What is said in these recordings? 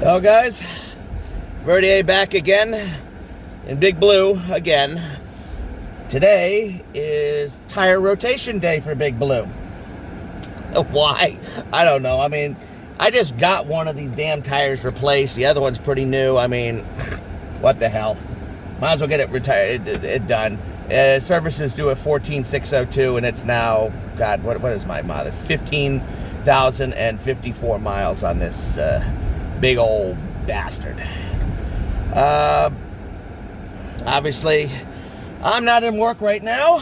Well, guys, Verdier back again in Big Blue again. Today is tire rotation day for Big Blue. Why? I don't know. I mean, I just got one of these damn tires replaced. The other one's pretty new. I mean, what the hell? Might as well get it retired, it done. Service is due at 14,602, and it's now, God, what is my mileage? 15,054 miles on this big old bastard. Obviously, I'm not in work right now.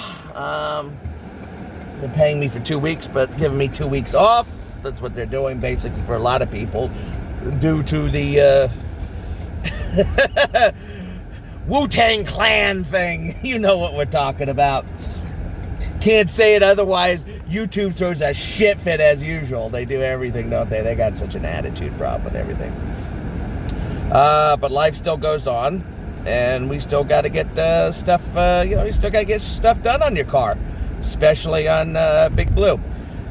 They're paying me for 2 weeks, but giving me 2 weeks off. That's what they're doing, basically, for a lot of people, due to the Wu-Tang Clan thing. You know what we're talking about. Can't say it otherwise. YouTube throws a shit fit as usual. They do everything, don't they? They got such an attitude problem with everything. But life still goes on, and we still got to get stuff. You still got to get stuff done on your car, especially on Big Blue.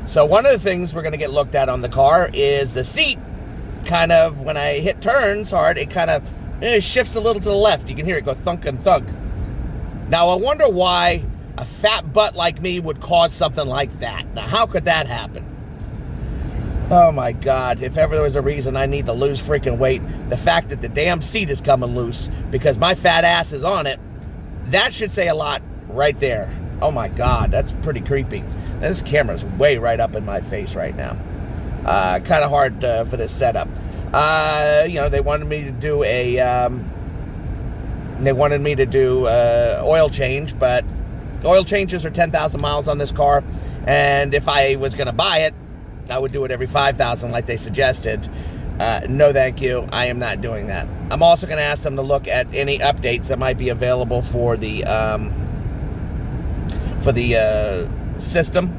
So one of the things we're going to get looked at on the car is the seat. Kind of, when I hit turns hard, it kind of shifts a little to the left. You can hear it go thunk and thunk. Now I wonder why a fat butt like me would cause something like that. Now, how could that happen? Oh my God, if ever there was a reason I need to lose freaking weight, the fact that the damn seat is coming loose because my fat ass is on it, that should say a lot right there. Oh my God, that's pretty creepy. And this camera's way right up in my face right now. Kind of hard for this setup. They wanted me to do oil change, but oil changes are 10,000 miles on this car, and if I was going to buy it, I would do it every 5,000 like they suggested. No thank you, I am not doing that. I'm also going to ask them to look at any updates that might be available for the system.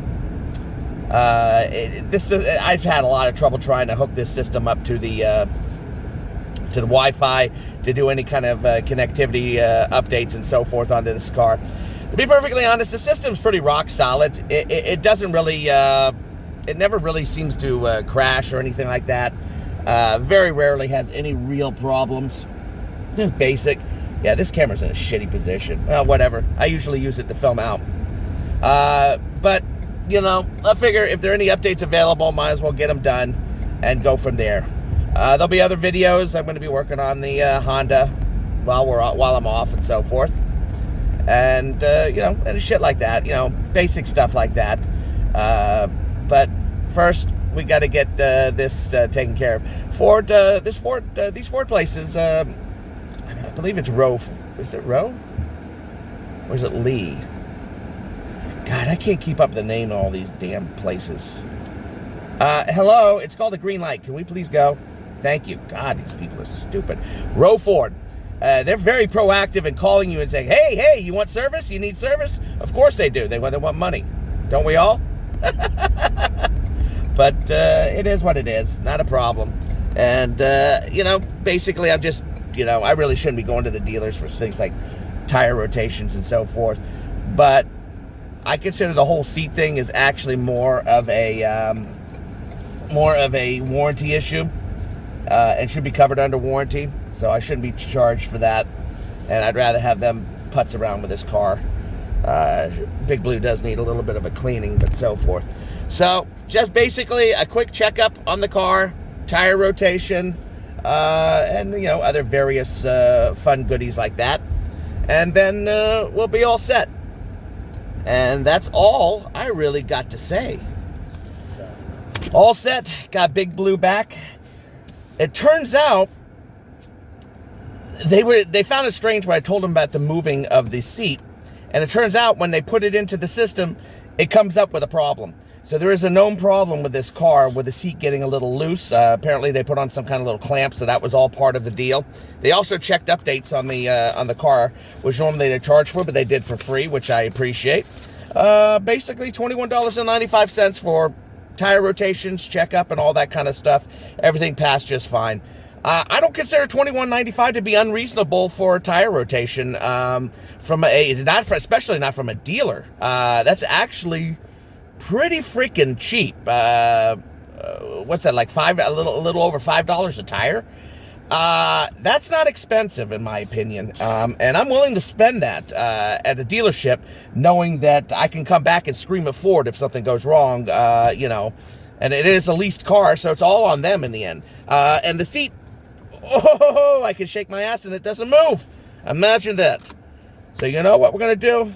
I've had a lot of trouble trying to hook this system up to the Wi-Fi to do any kind of connectivity updates and so forth onto this car. To be perfectly honest, the system's pretty rock solid. It doesn't really, it never really seems to crash or anything like that. Very rarely has any real problems. Just basic. Yeah, this camera's in a shitty position. Well, whatever. I usually use it to film out. But, I figure if there are any updates available, might as well get them done and go from there. There'll be other videos. I'm going to be working on the Honda while I'm off and so forth. And, and shit like that, basic stuff like that. But first, we got to get this taken care of. These Ford places, I believe it's Roe. Is it Roe? Or is it Lee? God, I can't keep up the name of all these damn places. Hello, it's called a green light. Can we please go? Thank you. God, these people are stupid. Roe Ford. They're very proactive in calling you and saying, hey, you want service? You need service? Of course they do. They want money. Don't we all? But it is what it is. Not a problem. And, basically I'm just, I really shouldn't be going to the dealers for things like tire rotations and so forth. But I consider the whole seat thing is actually more of a warranty issue. And should be covered under warranty. So I shouldn't be charged for that. And I'd rather have them putz around with this car. Big Blue does need a little bit of a cleaning, but so forth. So just basically a quick checkup on the car, tire rotation, and other various fun goodies like that. And then we'll be all set. And that's all I really got to say. All set. Got Big Blue back. It turns out they found it strange when I told them about the moving of the seat, and it turns out when they put it into the system, it comes up with a problem. So there is a known problem with this car with the seat getting a little loose. Apparently they put on some kind of little clamp, so that was all part of the deal. They also checked updates on the car, which normally they charge for, but they did for free, which I appreciate. Basically $21.95 for tire rotations, checkup, and all that kind of stuff. Everything passed just fine. I don't consider $21.95 to be unreasonable for a tire rotation especially not from a dealer. That's actually pretty freaking cheap. What's that, like a little over $5 a tire? That's not expensive, in my opinion. And I'm willing to spend that at a dealership, knowing that I can come back and scream at Ford if something goes wrong, you know. And it is a leased car, so it's all on them in the end. And the seat, oh, I can shake my ass and it doesn't move. Imagine that. So you know what we're going to do?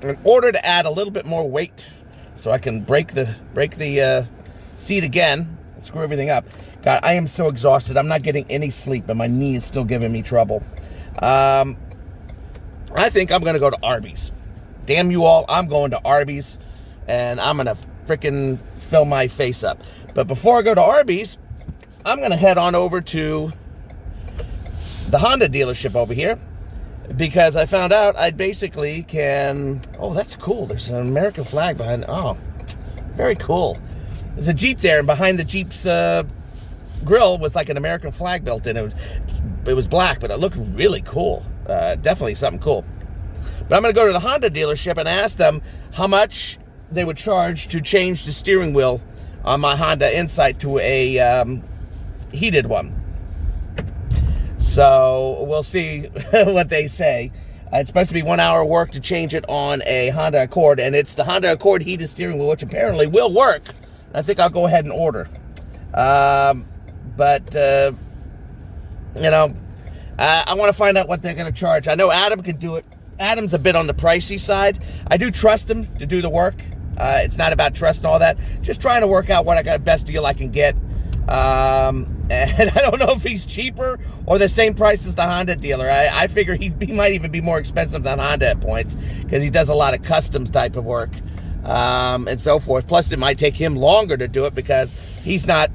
In order to add a little bit more weight, so I can break the seat again, and screw everything up. God, I am so exhausted. I'm not getting any sleep, and my knee is still giving me trouble. I think I'm going to go to Arby's. Damn you all, I'm going to Arby's, and I'm going to freaking fill my face up. But before I go to Arby's, I'm going to head on over to the Honda dealership over here, because I found out I basically can... Oh, that's cool. There's an American flag behind... Oh, very cool. There's a Jeep there, and behind the Jeep's grill was like an American flag built in. It was black, but it looked really cool. Definitely something cool. But I'm going to go to the Honda dealership and ask them how much they would charge to change the steering wheel on my Honda Insight to a heated one. So we'll see what they say. It's supposed to be 1 hour work to change it on a Honda Accord, and it's the Honda Accord heated steering wheel, which apparently will work. I think I'll go ahead and order. You know, I want to find out what they're going to charge. I know Adam can do it. Adam's a bit on the pricey side. I do trust him to do the work. It's not about trust and all that. Just trying to work out what I got the best deal I can get. And I don't know if he's cheaper or the same price as the Honda dealer. I figure he might even be more expensive than Honda at points, because he does a lot of customs type of work, and so forth. Plus, it might take him longer to do it because he's not,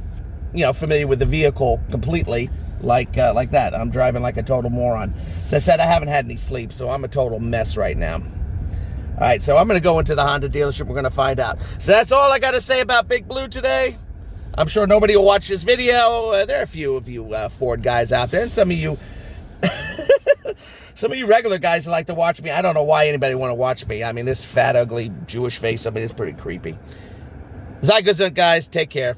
you know, familiar with the vehicle completely like that. I'm driving like a total moron. As I said, I haven't had any sleep, so I'm a total mess right now. All right, so I'm going to go into the Honda dealership. We're going to find out. So that's all I got to say about Big Blue today. I'm sure nobody will watch this video. There are a few of you Ford guys out there, and some of you regular guys that like to watch me. I don't know why anybody want to watch me. I mean, this fat, ugly Jewish face, I mean, it's pretty creepy. Zygazunk, guys. Take care.